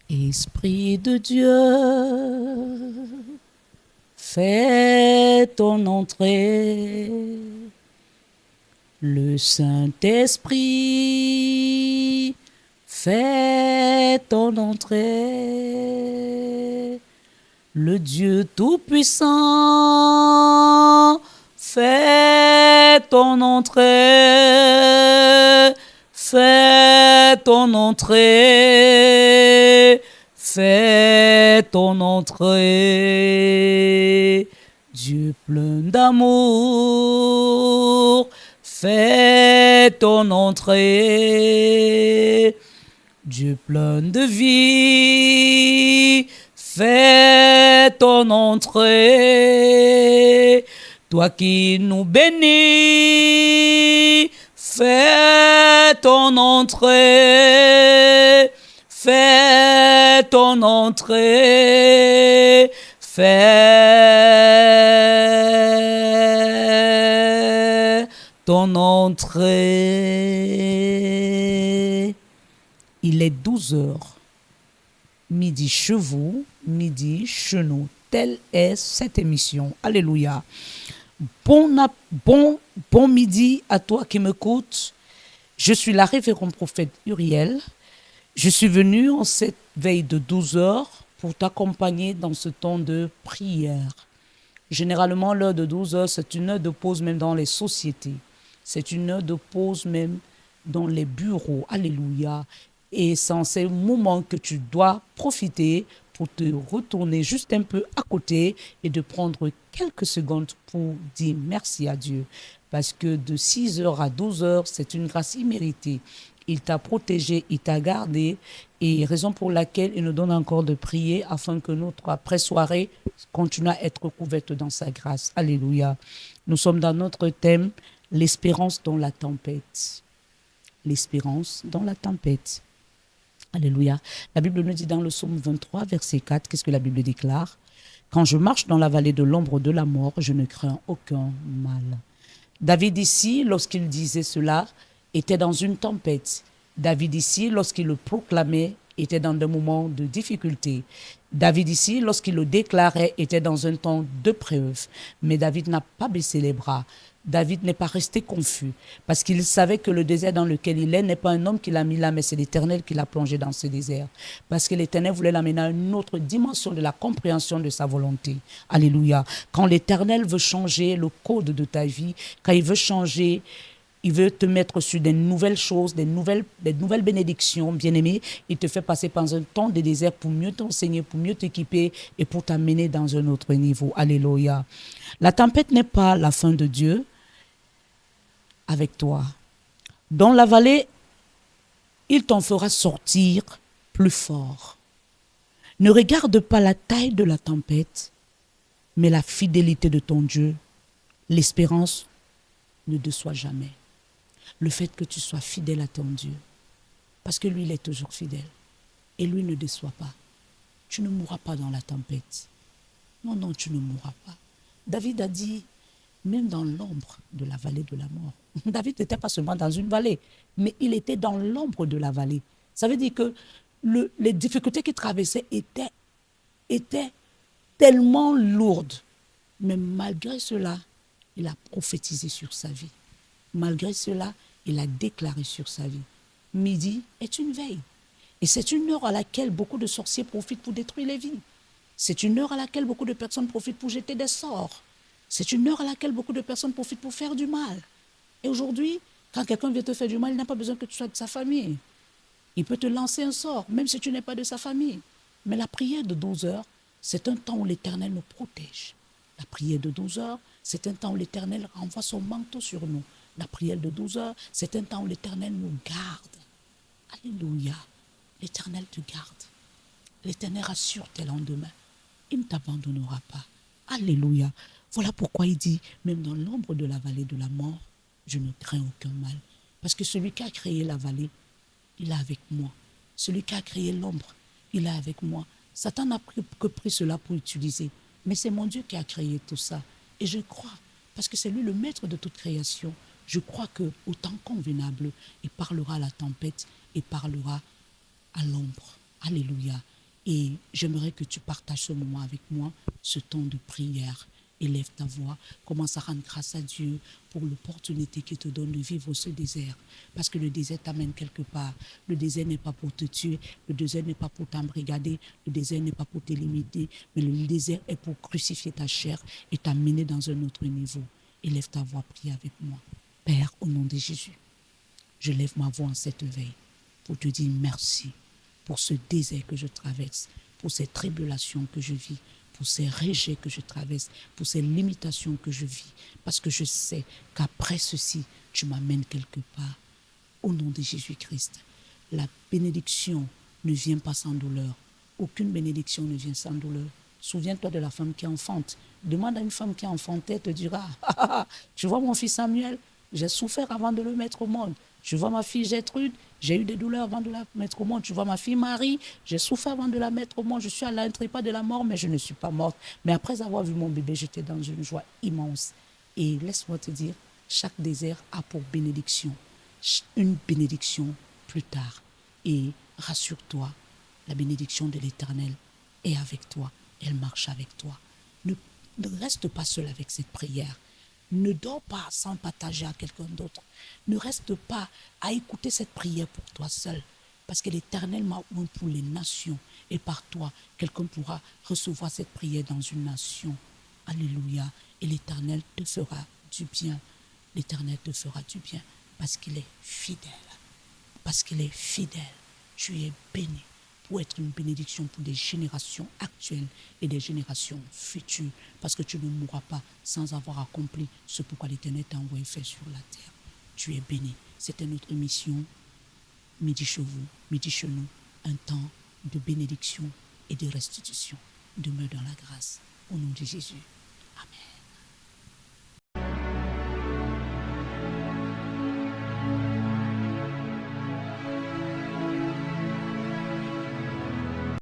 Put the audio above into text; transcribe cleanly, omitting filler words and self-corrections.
Esprit de Dieu, fais ton entrée. Le Saint-Esprit, fais ton entrée. Le Dieu Tout-Puissant, fais ton entrée. Fais ton entrée. Fais ton entrée. Dieu plein d'amour, fais ton entrée. Dieu plein de vie, fais ton entrée. Toi qui nous bénis, fais ton entrée. Fais ton entrée. Fais ton entrée. Il est 12 heures. Midi chez vous, midi chez nous. Telle est cette émission. Alléluia. Bon midi à toi qui m'écoutes. Je suis la révérende prophète Uriel. Je suis venu en cette veille de 12 heures pour t'accompagner dans ce temps de prière. Généralement, l'heure de 12 heures, c'est une heure de pause même dans les sociétés. C'est une heure de pause même dans les bureaux. Alléluia. Et c'est en ces moments que tu dois profiter pour te retourner juste un peu à côté et de prendre quelques secondes pour dire merci à Dieu. Parce que de 6 heures à 12 heures, c'est une grâce imméritée. Il t'a protégé, il t'a gardé, et raison pour laquelle il nous donne encore de prier afin que notre après-soirée continue à être couverte dans sa grâce. Alléluia. Nous sommes dans notre thème, l'espérance dans la tempête. L'espérance dans la tempête. Alléluia. La Bible nous dit dans le psaume 23, verset 4, qu'est-ce que la Bible déclare? Quand je marche dans la vallée de l'ombre de la mort, je ne crains aucun mal. David ici, lorsqu'il disait cela, était dans une tempête. David ici, lorsqu'il le proclamait, était dans des moments de difficulté. David ici, lorsqu'il le déclarait, était dans un temps de preuve. Mais David n'a pas baissé les bras. David n'est pas resté confus parce qu'il savait que le désert dans lequel il est n'est pas un homme qui l'a mis là, mais c'est l'Éternel qui l'a plongé dans ce désert. Parce que l'Éternel voulait l'amener à une autre dimension de la compréhension de sa volonté. Alléluia. Quand l'Éternel veut changer le code de ta vie, quand il veut changer, il veut te mettre sur des nouvelles choses, des nouvelles bénédictions, bien-aimé. Il te fait passer par un temps de désert pour mieux t'enseigner, pour mieux t'équiper et pour t'amener dans un autre niveau. Alléluia. La tempête n'est pas la fin de Dieu avec toi. Dans la vallée, il t'en fera sortir plus fort. Ne regarde pas la taille de la tempête, mais la fidélité de ton Dieu. L'espérance ne déçoit jamais. Le fait que tu sois fidèle à ton Dieu, parce que lui, il est toujours fidèle. Et lui ne déçoit pas. Tu ne mourras pas dans la tempête. Non, non, tu ne mourras pas. David a dit, même dans l'ombre de la vallée de la mort. David n'était pas seulement dans une vallée, mais il était dans l'ombre de la vallée. Ça veut dire que les difficultés qu'il traversait étaient tellement lourdes. Mais malgré cela, il a prophétisé sur sa vie. Malgré cela, il a déclaré sur sa vie. Midi est une veille. Et c'est une heure à laquelle beaucoup de sorciers profitent pour détruire les vies. C'est une heure à laquelle beaucoup de personnes profitent pour jeter des sorts. C'est une heure à laquelle beaucoup de personnes profitent pour faire du mal. Et aujourd'hui, quand quelqu'un vient te faire du mal, il n'a pas besoin que tu sois de sa famille. Il peut te lancer un sort, même si tu n'es pas de sa famille. Mais la prière de 12 heures, c'est un temps où l'Éternel nous protège. La prière de 12 heures, c'est un temps où l'Éternel renvoie son manteau sur nous. La prière de 12 heures, c'est un temps où l'Éternel nous garde. Alléluia. L'Éternel te garde. L'Éternel rassure tes lendemains. Il ne t'abandonnera pas. Alléluia. Voilà pourquoi il dit, même dans l'ombre de la vallée de la mort, je ne crains aucun mal. Parce que celui qui a créé la vallée, il est avec moi. Celui qui a créé l'ombre, il est avec moi. Satan n'a que pris cela pour utiliser. Mais c'est mon Dieu qui a créé tout ça. Et je crois, parce que c'est lui le maître de toute création, je crois qu'au temps convenable, il parlera à la tempête et parlera à l'ombre. Alléluia. Et j'aimerais que tu partages ce moment avec moi, ce temps de prière. Élève ta voix, commence à rendre grâce à Dieu pour l'opportunité qu'il te donne de vivre ce désert. Parce que le désert t'amène quelque part. Le désert n'est pas pour te tuer, le désert n'est pas pour t'embrigader, le désert n'est pas pour te limiter, mais le désert est pour crucifier ta chair et t'amener dans un autre niveau. Élève ta voix, prie avec moi. Père, au nom de Jésus, je lève ma voix en cette veille pour te dire merci pour ce désert que je traverse, pour ces tribulations que je vis, pour ces rejets que je traverse, pour ces limitations que je vis, parce que je sais qu'après ceci, tu m'amènes quelque part. Au nom de Jésus-Christ, la bénédiction ne vient pas sans douleur. Aucune bénédiction ne vient sans douleur. Souviens-toi de la femme qui enfante. Demande à une femme qui a enfanté, elle te dira, tu vois mon fils Samuel, j'ai souffert avant de le mettre au monde. Tu vois ma fille Gertrude, j'ai eu des douleurs avant de la mettre au monde. Tu vois ma fille Marie, j'ai souffert avant de la mettre au monde. Je suis à l'intrépas de la mort, mais je ne suis pas morte. Mais après avoir vu mon bébé, j'étais dans une joie immense. Et laisse-moi te dire, chaque désert a pour bénédiction une bénédiction plus tard. Et rassure-toi, la bénédiction de l'Éternel est avec toi. Elle marche avec toi. Ne reste pas seul avec cette prière. Ne dors pas sans partager à quelqu'un d'autre. Ne reste pas à écouter cette prière pour toi seul. Parce que l'Éternel m'a oint pour les nations. Et par toi, quelqu'un pourra recevoir cette prière dans une nation. Alléluia. Et l'Éternel te fera du bien. L'Éternel te fera du bien. Parce qu'il est fidèle. Parce qu'il est fidèle. Tu es béni pour être une bénédiction pour des générations actuelles et des générations futures. Parce que tu ne mourras pas sans avoir accompli ce pourquoi l'Éternel t'a envoyé faire sur la terre. Tu es béni. C'était notre mission. Midi chez vous, midi chez nous. Un temps de bénédiction et de restitution. Demeure dans la grâce. Au nom de Jésus.